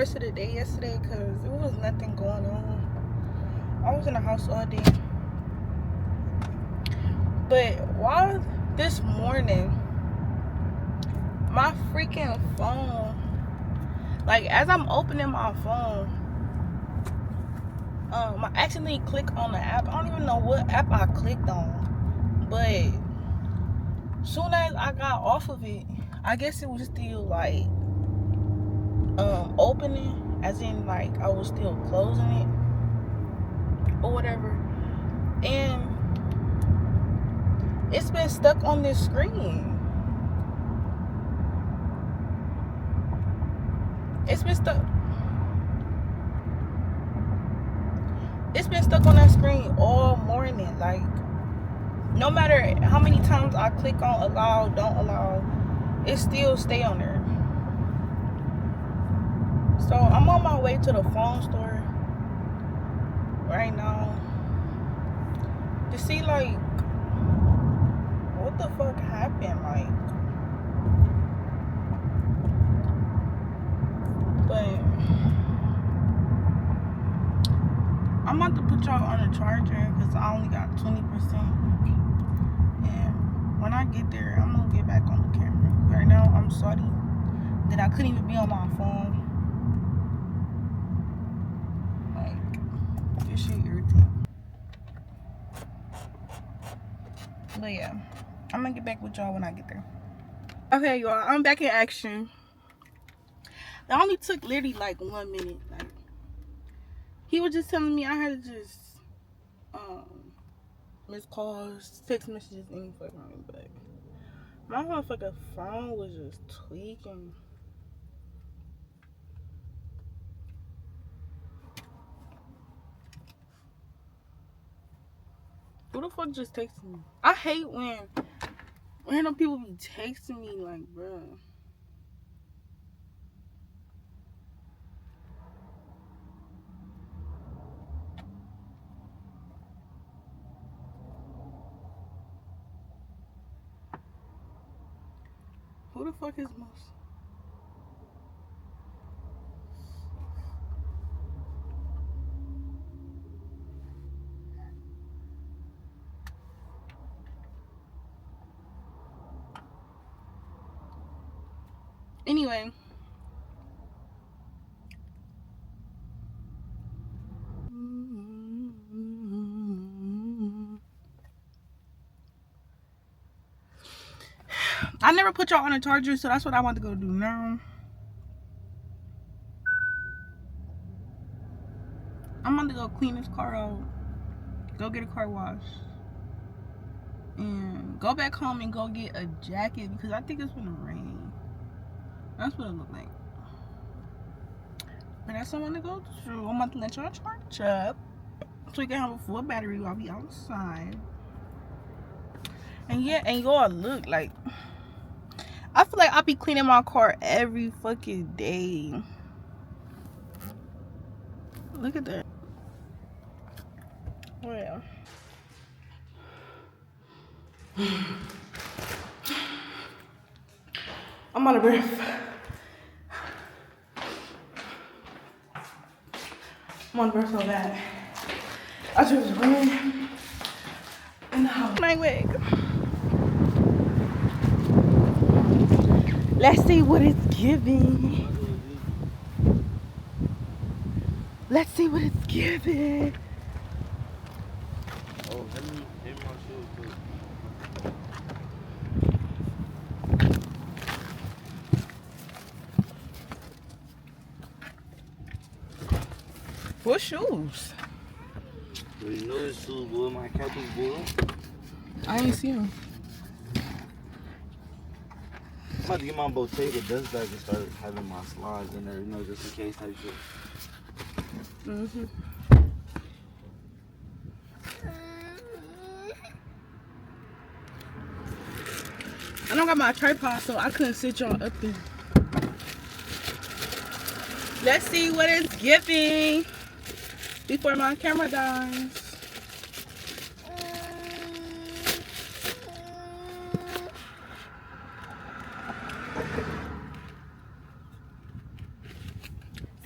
rest of the day yesterday because there was nothing going on. I was in the house all day. But while this morning, my freaking phone, like as I'm opening my phone, I accidentally click on the app. I don't even know what app I clicked on, but soon as I got off of it, I guess it was still like opening, as in like I was still closing it or whatever, and it's been stuck on this screen. It's been stuck on that screen all morning. Like, no matter how many times I click on allow, don't allow, it still stay on there. So I'm on my way to the phone store right now to see like what the fuck happened, like. But I'm about to put y'all on a charger because I only got 20%. And when I get there, I'm gonna get back on the camera. Right now, I'm sorry that I couldn't even be on my phone. Like, this shit irritating. But yeah, I'm gonna get back with y'all when I get there. Okay, y'all, I'm back in action. That only took literally like 1 minute. Like, he was just telling me I had to just miss calls, text messages, any fucking, but my motherfucking phone was just tweaking. Who the fuck just texted me? I hate when random people be texting me, like, bruh. Who the fuck is most? Anyway. I never put y'all on a charger, so that's what I want to go do now. I'm about to go clean this car out, go get a car wash, and go back home and go get a jacket because I think it's gonna rain. That's what it look like. But that's what I want to go through. I'm about to let y'all charge up so we can have a full battery while we outside. And yeah, and y'all look like, I feel like I'll be cleaning my car every fucking day. Look at that. Well, I'm out of breath. I'm on breath so bad. I just ran in the house. My wig. Let's see what it's giving. Let's see what it's giving. Oh, let me hit my shoes too. What shoes? You know his shoes, boy. My cap is boy. I ain't see them. I'm about to get my Bottega dust bag and start having my slides in there, you know, just in case type shit. I don't got my tripod, so I couldn't sit y'all up there. Let's see what it's giving before my camera dies.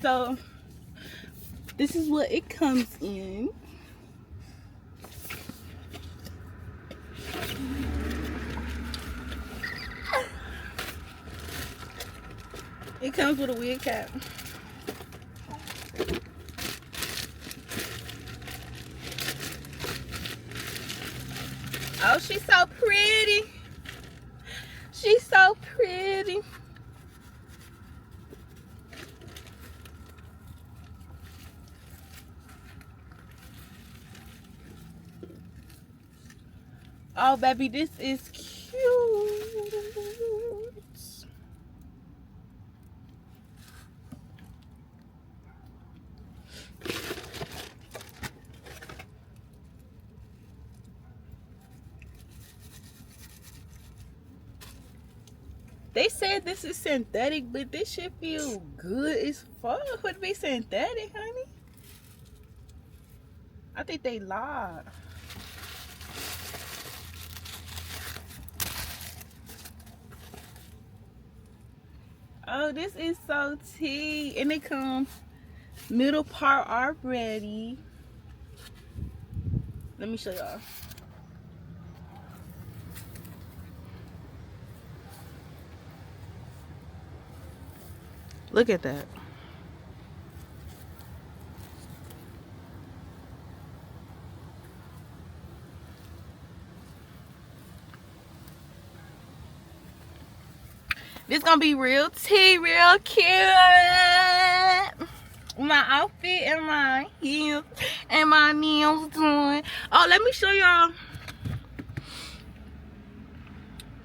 So So this is what it comes in. It comes with a wig cap. Oh, she's so pretty. She's so pretty. Oh, baby, this is cute. They said this is synthetic, but this shit feel good as fuck. Would be synthetic, honey. I think they lied. Oh, this is so tea. And it comes middle part already. Let me show y'all. Look at that. This gonna be real tea, real cute. My outfit and my heels and my nails done. Oh, let me show y'all.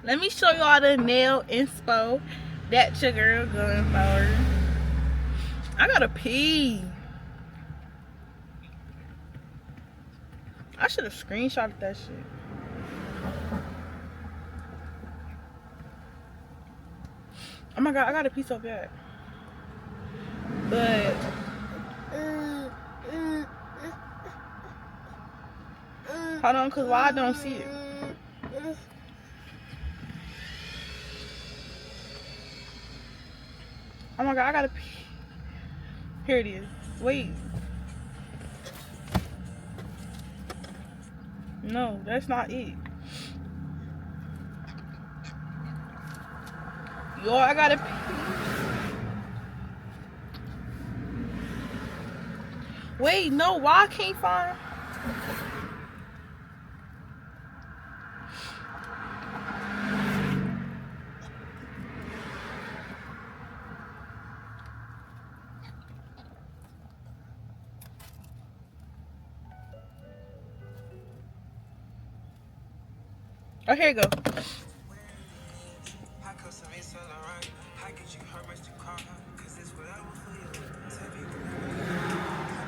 Let me show y'all the nail inspo that your girl going for. I gotta pee. I should have screenshotted that shit. Oh my god, I gotta pee so bad. But hold on, cause why I don't see it? Oh my god, I gotta pee. Here it is. Wait. No, that's not it. Yo, I gotta pee. Wait, no, why I can't find? Oh, here you go.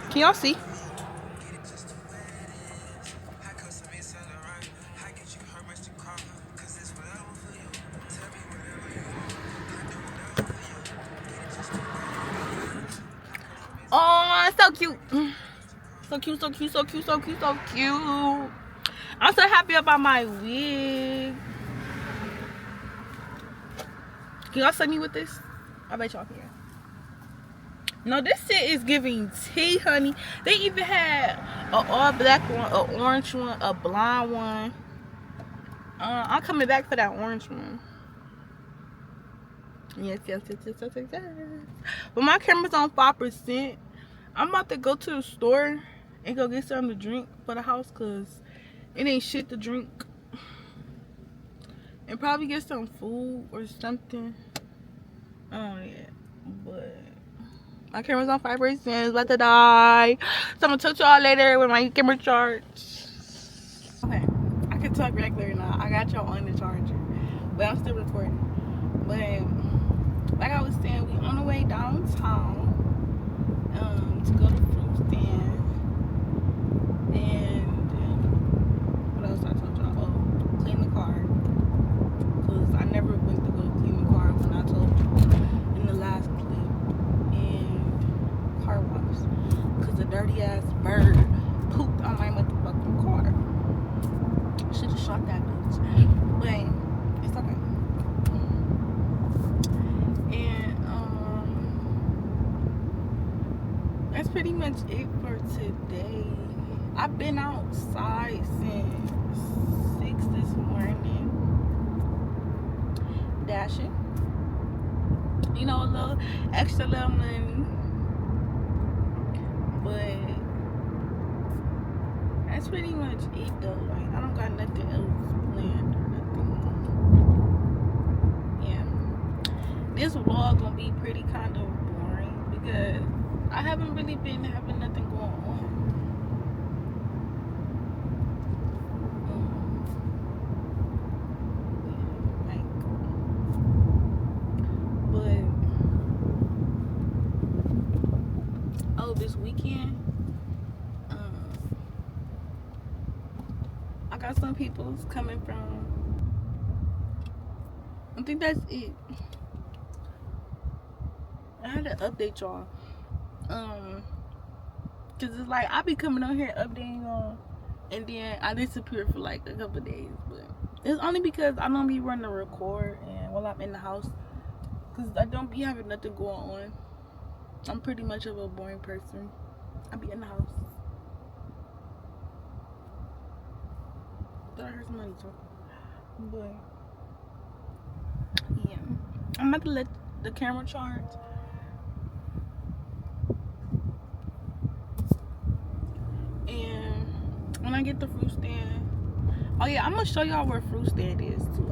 Can y'all see? Oh, so cute. So cute, so cute, so cute, so cute, so cute. I'm so happy about my wig. Can y'all see me with this? I bet y'all can. No, this shit is giving tea, honey. They even had an all black one, an orange one, a blonde one. I'm coming back for that orange one. Yes, yes, yes, yes, yes, yes, yes. But my camera's on 5%. I'm about to go to the store and go get something to drink for the house, cause it ain't shit to drink. And probably get some food or something. I don't know yet. But my camera's on 5%. It's about to die. So I'm gonna talk to y'all later when my camera charged. Okay, I can talk regular now. I got y'all on the charger, but I'm still recording. But like I was saying, we on the way downtown to go to the fruit stand. And what else I told y'all? Oh, clean the car. Cause I never went to go clean the car when I told you in the last clip. And car wash. Cause a dirty ass bird pooped on my motherfucking car. Should've shot that bitch. But it's okay. And for today. I've been outside since 6 this morning. Dashing. You know, a little extra little money. But that's pretty much it though. Like, I don't got nothing else planned or nothing. Yeah. This vlog gonna be pretty kind of boring because I haven't really been having nothing going on. This weekend, I got some people's coming from. I think that's it. I had to update y'all, cause it's like I be coming on here updating y'all, and then I disappear for like a couple days. But it's only because I don't be running to record and while I'm in the house, cause I don't be having nothing going on. I'm pretty much of a boring person. I be in the house. Thought I heard somebody talk. But yeah, I'm about to let the camera charge. And when I get the fruit stand, oh yeah, I'm gonna show y'all where fruit stand is too.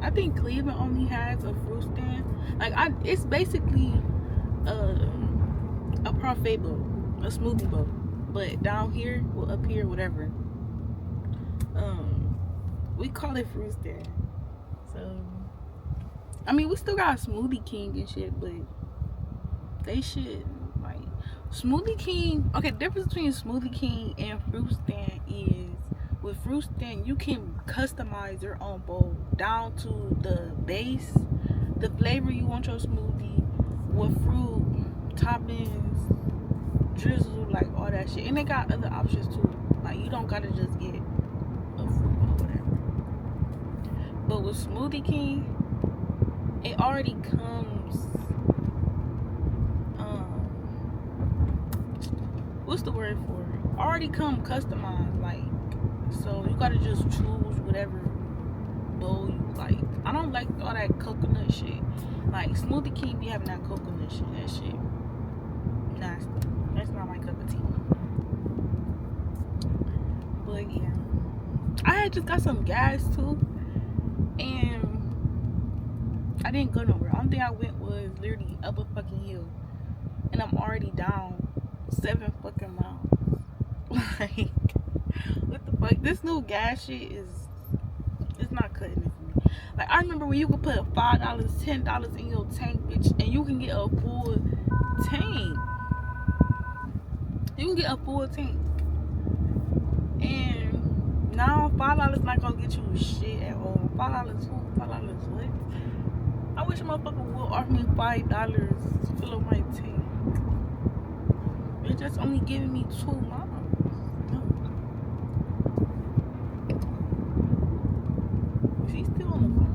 I think Cleveland only has a fruit stand. Like it's basically a parfait boat, a smoothie boat, but down here, well, up here, whatever, we call it fruit stand. So I mean, we still got Smoothie King and shit, but they should like Smoothie King. Okay, the difference between Smoothie King and fruit stand is, with fruit stand you can customize your own bowl down to the base, the flavor you want your smoothie, with fruit toppings, drizzle, like all that shit. And they got other options too. Like, you don't gotta just get a fruit or whatever. But with Smoothie King, it already comes, what's the word for it? Already come customized, like, so you gotta just choose whatever bowl you like. I don't like all that coconut shit. Like, Smoothie King be having that coconut shit. That shit nasty. That's not my cup of tea. But yeah, I had just got some gas too, and I didn't go nowhere. Only thing I went was literally up a fucking hill, and I'm already down 7 fucking miles. Like, what the fuck? This new gas shit it's not cutting it for me. Like, I remember when you could put $5, $10 in your tank, bitch, and you can get a full tank. You can get a full tank. And now $5 not gonna get you shit at all. $5 who? $5 what? I wish a motherfucker would offer me $5 to fill up my tank. It's just only giving me 2 miles. No. She's still on the phone.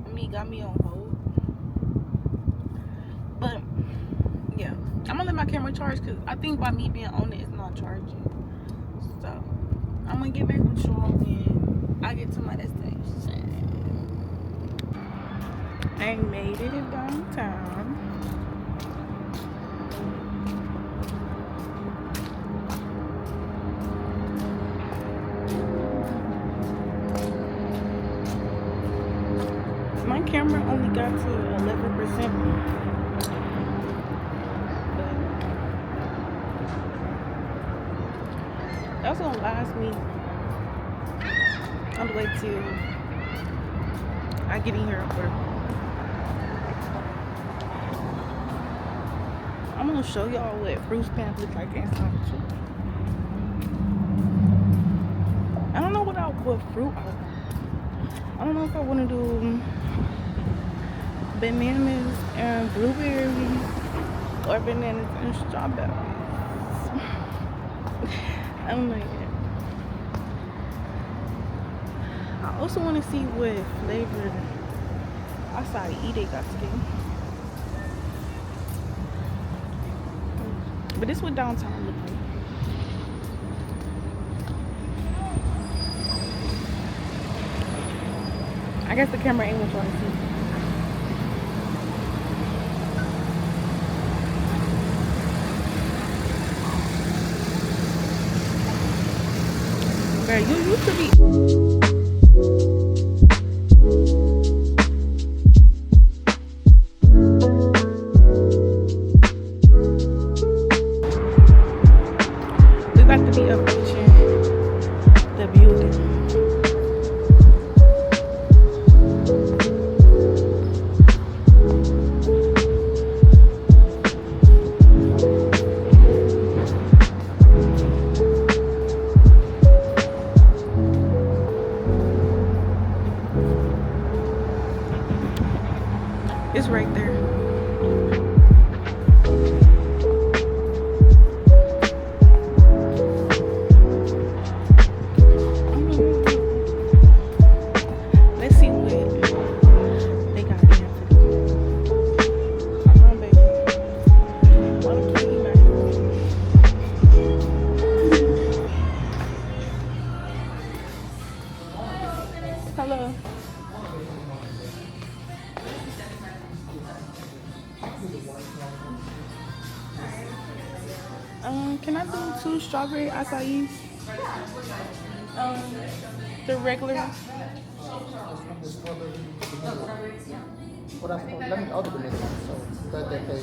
I mean, got me on hold. But yeah, I'm gonna let my camera charge because I think by me being on it, it's not charging. So I'm gonna get back with y'all when I get to my destination. I made it in downtown. My camera only got to 11%. But that's gonna last me all the way till I get in here at work. I'm gonna show y'all what fruit stands look like inside too. I don't know what fruit I want. I don't know if I want to do bananas and blueberries or bananas and strawberries. I don't know yet. I also want to see what flavor acai they got today. But this what downtown look like. I guess the camera ain't what y'all to see. Girl, you used to be. We about to be approaching the building. It's right there. Let's see what they got in. Come on, baby. Wanna play my Hello. Can I do 2 strawberry acai? The regular ones. Well, that's, let me order the next one, so that they pay.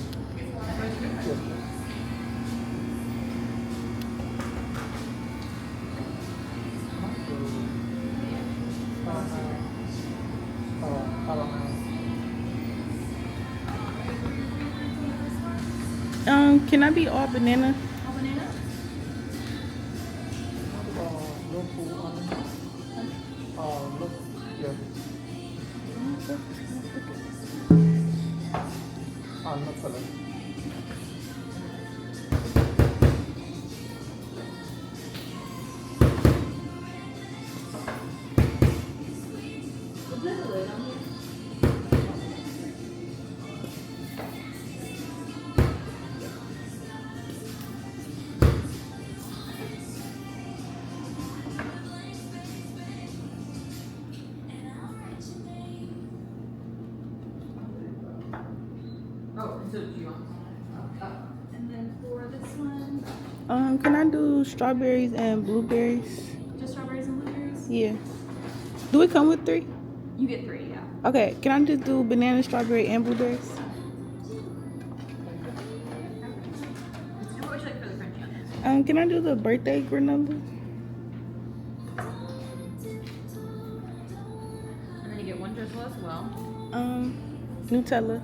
Can I be all banana? Look yeah. No color. Oh, so do you want? And then for this one, Can I do strawberries and blueberries? just strawberries and blueberries? Yeah. Do it come with 3? You get 3, yeah. Okay, can I just do banana, strawberry, and blueberries? And what would you like for the Frenchie on this? Can I do the birthday granola? And then you get 1 drizzle as well. Nutella.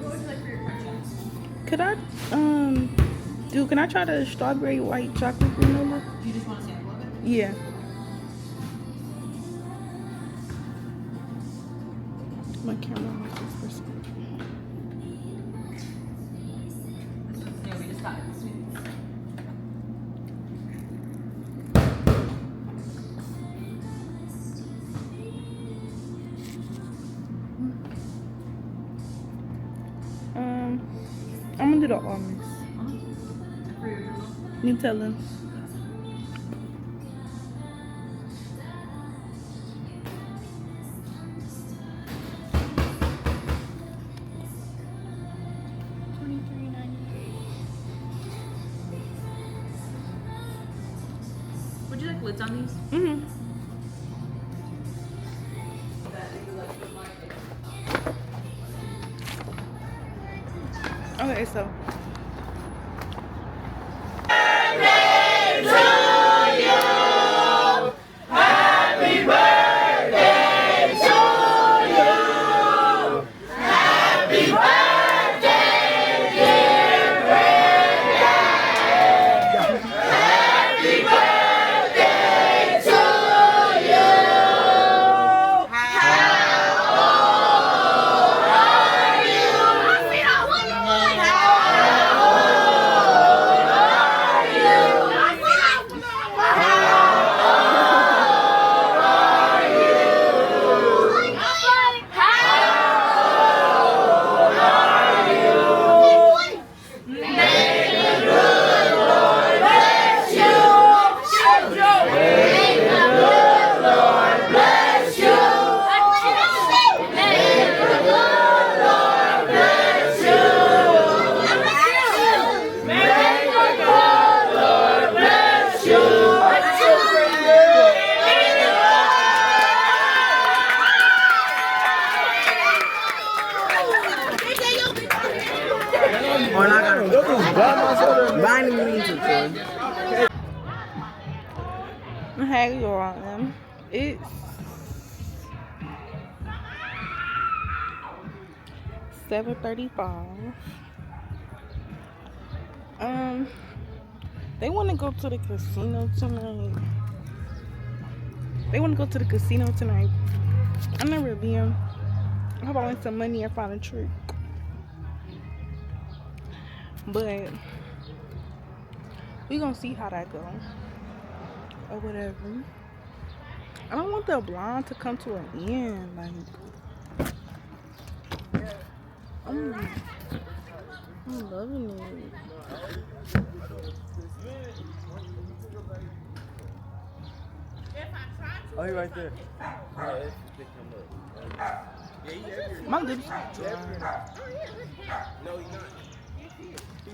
What would you like for your Frenchie? Could I can I try the strawberry white chocolate granola? Do you just want a sample of it? Yeah. My camera wants this for a second. Yeah, we just got it. Sweet. I'm gonna do the almonds. For your drizzle? Nutella. Would you like lids on these? Mhm. Okay, so. on, I gotta go to binding me to Hey, y'all. It's 7:35. They want to go to the casino tonight. I never been. I hope I win some money and find a trick. But we gonna see how that go or whatever. I don't want the blind to come to an end. Like I'm loving it. Oh, he right there. My lips. No, he's not.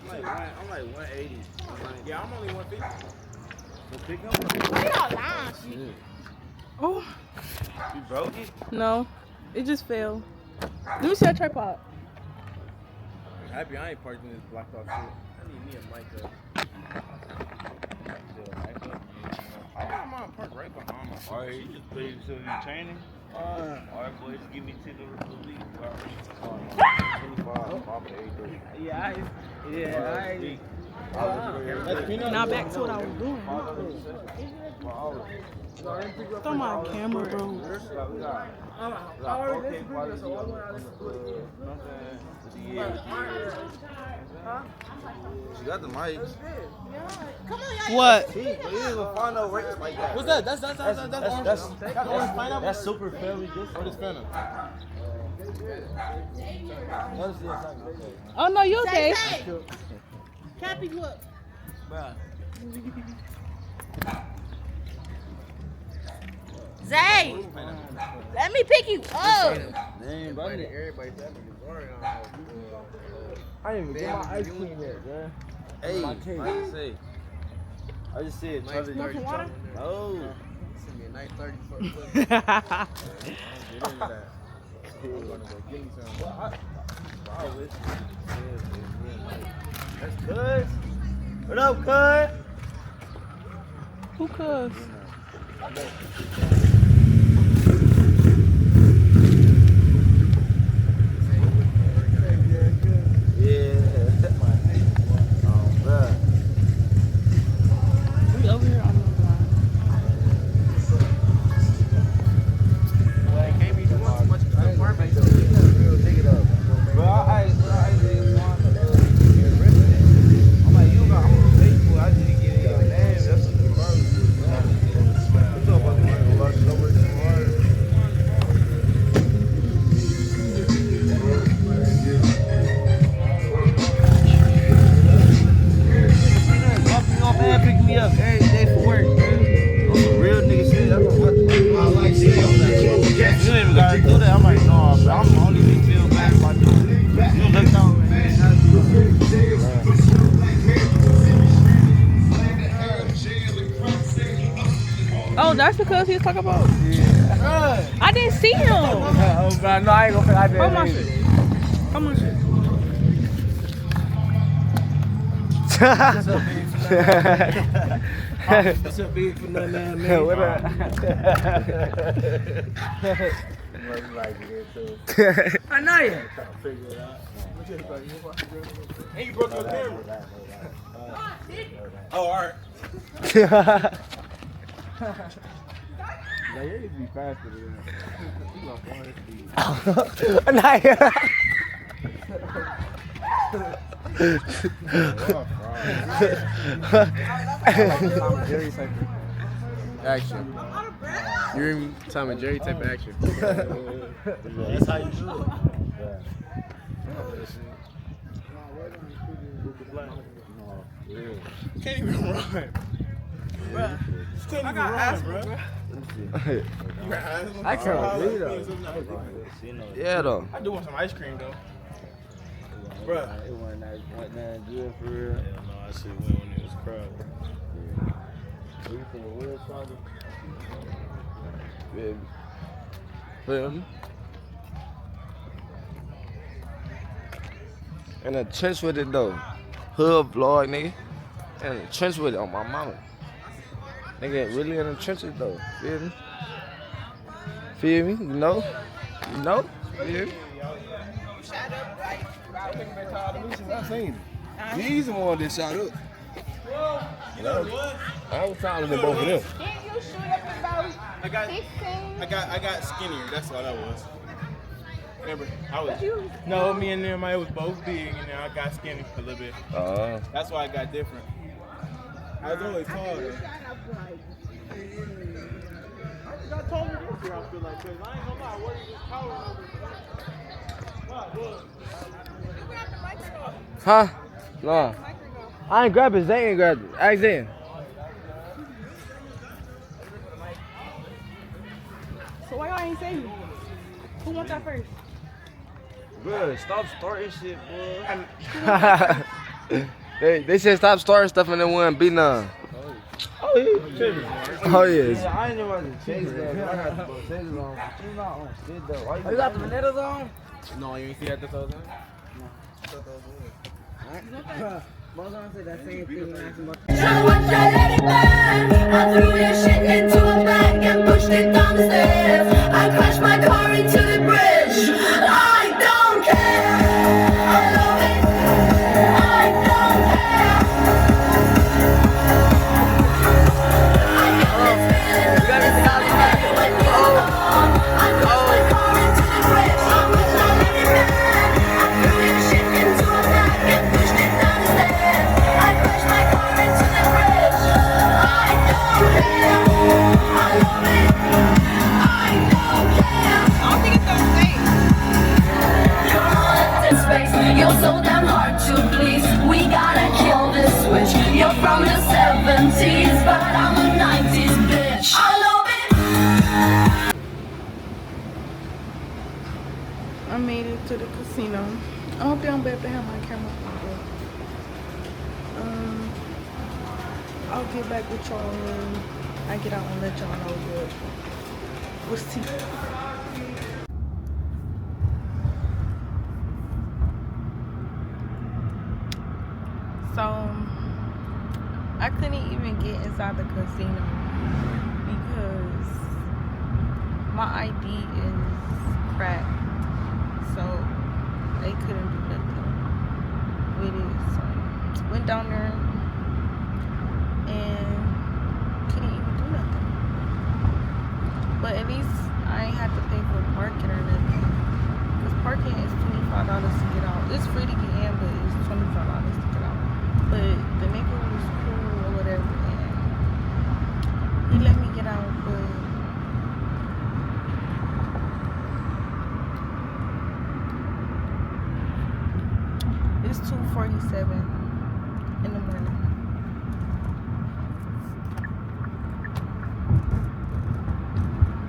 I'm like 180. Yeah, I'm only 150. So pick him up. Why y'all lying? Oh. You broke it? No, it just fell. Let me see a tripod. I'm happy I ain't parked in this blocked off shit. I need me a mic up. I got mine parked right behind my car. Alright, you just put it so you training? Alright, boys, give me 10 to the league. 25, pop it, yeah. Now back to what I was doing. Throw my camera, bro. She got the mics. What? You didn't even find no rates like that. What's that? That's orange pineapple. That's super fairly good. What is Fanta? Oh no, you okay? Cappy, look. Zay, let me pick you up. Damn, bro. Everybody said I didn't even get my ice cream yet, bro. Hey, I just said, Want some water? oh. Send me a nice 30 for a foot. Get into that. I'm gonna go get me some. That's good. What up, cuz? Who cuz? We over here on the line. Well, I can't be doing too much because the farm ain't so good. Bro, I I'm like, you got, I'm gonna pay for it. I just get it. Damn, that's what the farm is. What's up, buddy? I ain't gonna lie, don't work too hard. Man, pick me up every day for work, man. On some real nigga shit. I like shit. You ain't even gotta do that. I'm like, no, bro. I'm only be feel bad if I do it. You look down, man. Oh, that's because he's talking about. Yeah. I didn't see him. Oh, bro, no, I ain't gonna. I didn't. Hold my shit. Hold my shit. That's a big for nothing, man. What up? I know you. And you broke your camera. Oh, alright. Like, you be faster than that. You Tom and Jerry type of action. You hear me? Tom and Jerry type of action. That's how you do it. Can't even run. Bruh. I got asthma, bro. I can't believe that. Yeah, though. I do want some ice cream, though. Bruh. It wasn't that good for real. Hell no, I should went when it was crowded. Yeah. You from a real crowded? Yeah. In the trench with it though. Hood vlog, nigga. In the trench with it on my mama. Nigga really in the trenches though. Feel me? Feel me? You know? You know? Feel me? I seen it. He's the one that shot up. I was taller than both of them. Didn't you shoot up about I got 16? skinnier. That's all that was. Remember, No, me and them, I was both big, and then I got skinny a little bit. that's why I got different. I was always taller. I told her this year, I feel like, because I ain't gonna lie, what is this power over? Huh? No. I ain't grab it. Zay ain't grabbed it. Ask Zay. So why y'all ain't saying? Who wants that first? Bro, stop starting shit, bro. they said stop starting stuff and then wouldn't be none. Oh, yeah. Oh, yes. Yeah, I ain't about to chase that. I got the potatoes on. She's not on shit, though. Why you got the potatoes on? No, you ain't see that this whole time? Try to let it burn. I threw your shit into a bag and pushed it down the stairs. I crashed my car into the bridge. I don't care. I love it. I don't care. I got this feeling when you're gone. I crashed my car into the bridge. I wish I let it burn. I threw your shit into a bag and pushed it down the stairs. I crashed my car into the bridge. I don't care. I love it. I don't care. I don't think it's gonna stay. You're all empty space. You're so damn hard to please. We gotta kill this switch. You're from the 70s, but I'm a 90s bitch. I love it. I made it to the casino. I hope they don't be able to have my camera on. I'll get back with y'all when I get out and let y'all know what's tea. So I couldn't even get inside the casino because my ID is cracked, so they couldn't do nothing with it. So went down there and couldn't even do nothing. But at least I ain't have to pay for parking or nothing, because parking is $25 to get out. It's free to get in, but it's $25 to get out. But the nigga was cool or whatever, and he let me get out, but it's 2:47 in the morning.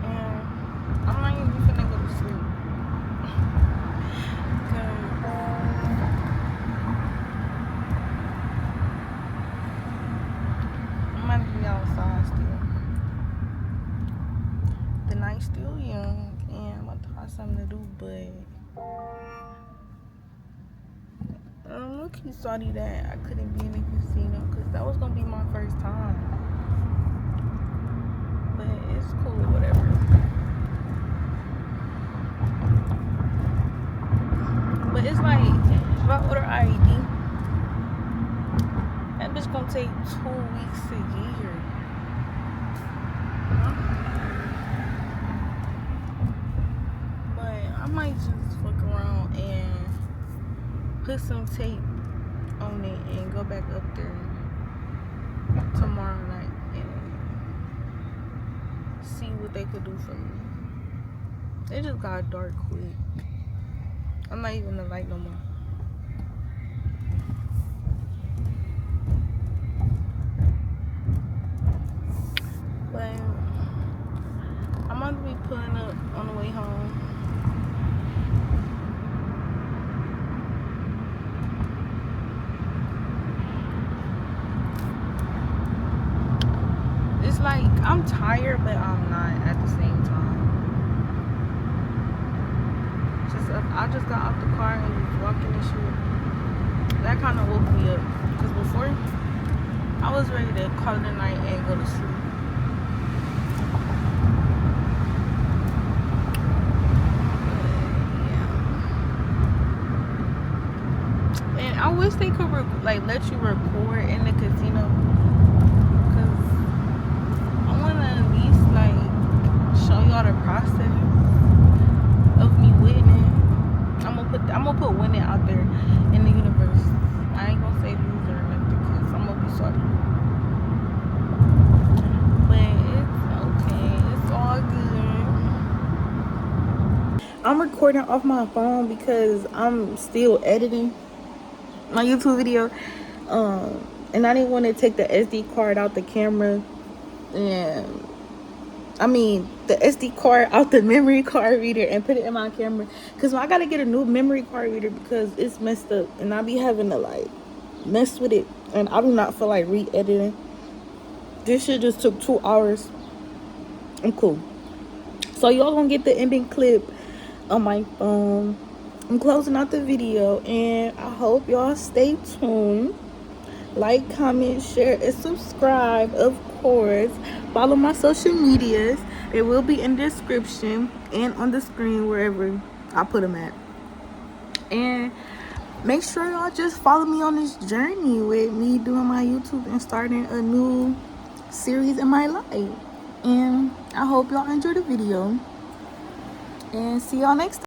And I'm not even finna go to sleep. I'm gonna be outside still. The night's still young and I'm gonna try something to do, but look-y sorry that I couldn't be in the casino because that was gonna be my first time. But it's cool, whatever. But it's like, if I order ID, that bitch gonna take 2 weeks to get here. But I might just fuck around and put some tape on it and go back up there tomorrow night and see what they could do for me. It just got dark quick. I'm not even in the light no more. But I'm gonna be pulling up on the way home. It's like I'm tired, but I'm not at the same time. I just got out the car and was walking and shit. that kind of woke me up. Because before, I was ready to call it a night and go to sleep. And I wish they could like let you record in the casino, because I want to at least like show y'all the process of me winning. I'm gonna put winning out there in the universe. I ain't gonna say loser or nothing, because I'm gonna be sorry. But it's okay. It's all good. I'm recording off my phone because I'm still editing my YouTube video, and I didn't want to take the SD card out the camera, and I mean the SD card out the memory card reader and put it in my camera, because I gotta get a new memory card reader because it's messed up and I be having to like mess with it, and I do not feel like re-editing. This shit just took 2 hours. I'm cool. So y'all gonna get the ending clip on my phone. I'm closing out the video, and I hope y'all stay tuned. Like, comment, share, and subscribe, of course. Follow my social medias. They will be in the description and on the screen wherever I put them at. And make sure y'all just follow me on this journey with me doing my YouTube and starting a new series in my life. And I hope y'all enjoy the video, and see y'all next time.